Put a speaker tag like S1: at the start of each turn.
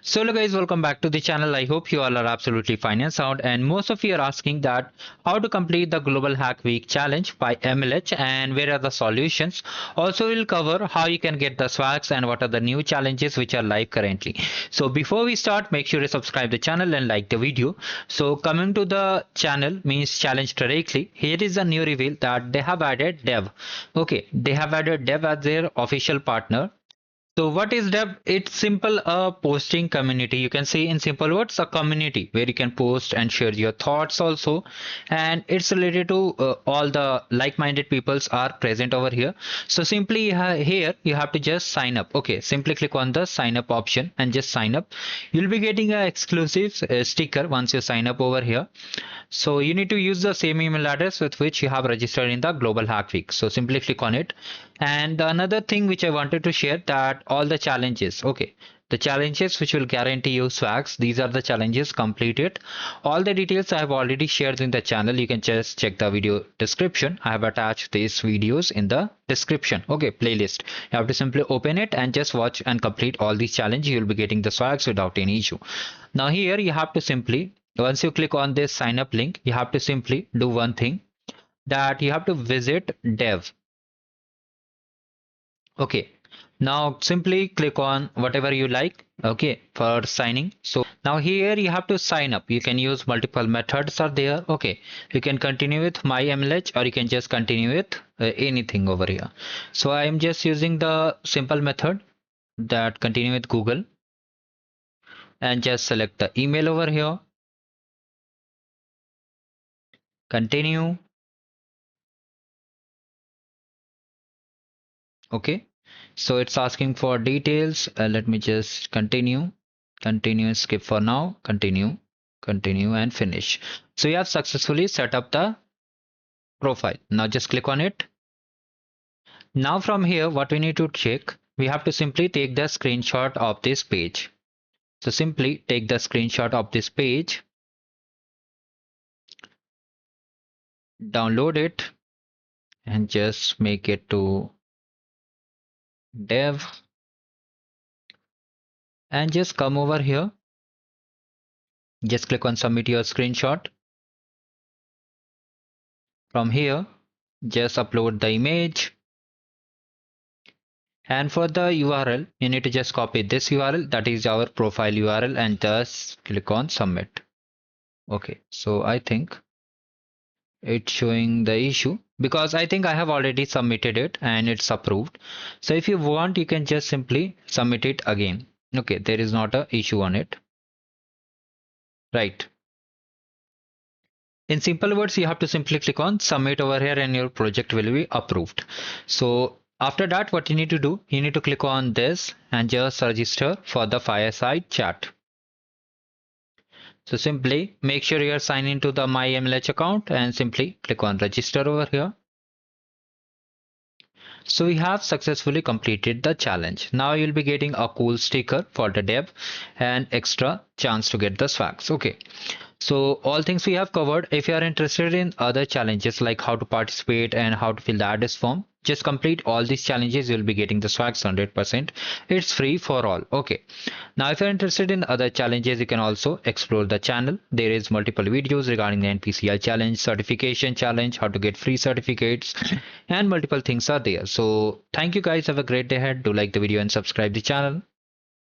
S1: So hello guys, welcome back to the channel. I hope you all are absolutely fine and sound, and most of you are asking that how to complete the Global Hack Week challenge by MLH and where are the solutions. Also we'll cover how you can get the swags and what are the new challenges which are live currently. So before we start, make sure to subscribe the channel and like the video. So coming to the channel means challenge directly. Here is a new reveal that they have added Dev. Okay, they have added Dev as their official partner. So what is Dev? It's simple a posting community. You can say in simple words a community where you can post and share your thoughts also, and it's related to all the like-minded peoples are present over here. So simply here you have to just sign up. Okay, simply click on the sign up option and just sign up. You'll be getting a exclusive sticker once you sign up over here. So you need to use the same email address with which you have registered in the Global Hack Week. So simply click on it. And another thing which I wanted to share that all the challenges, okay, the challenges which will guarantee you swags, these are the challenges completed. All the details I have already shared in the channel. You can just check the video description. I have attached these videos in the description. Okay, playlist. You have to simply open it and just watch and complete all these challenges. You will be getting the swags without any issue. Now here you have to simply, once you click on this sign up link, you have to simply do one thing, that you have to visit Dev. Okay, now simply click on whatever you like, okay, for signing. So now here you have to sign up. You can use multiple methods are there. Okay, you can continue with my MLH or you can just continue with anything over here. So I am just using the simple method, that continue with Google, and just select the email over here, continue. Okay, so it's asking for details. Let me just continue, skip for now, continue and finish. So you have successfully set up the profile. Now just click on it. Now from here, what we need to check, we have to simply take the screenshot of this page. So simply take the screenshot of this page, download it, and just make it to Dev, and just come over here. Just click on submit your screenshot. From here, just upload the image. And for the URL, you need to just copy this URL, that is our profile URL, and just click on submit. Okay, so I think it's showing the issue because I think I have already submitted it and it's approved. So if you want, you can just simply submit it again. Okay, there is not a issue on it. Right. In simple words, you have to simply click on submit over here and your project will be approved. So after that, what you need to do, you need to click on this and just register for the fireside chat. So simply make sure you are signed into the My MLH account and simply click on register over here. So we have successfully completed the challenge. Now you'll be getting a cool sticker for the Dev and extra chance to get the swags. Okay. So all things we have covered. If you are interested in other challenges like how to participate and how to fill the address form, just complete all these challenges. You'll be getting the swags 100%. It's free for all. Okay. Now, if you're interested in other challenges, you can also explore the channel. There is multiple videos regarding the NPCL challenge, certification challenge, how to get free certificates, and multiple things are there. So thank you guys. Have a great day ahead. Do like the video and subscribe the channel.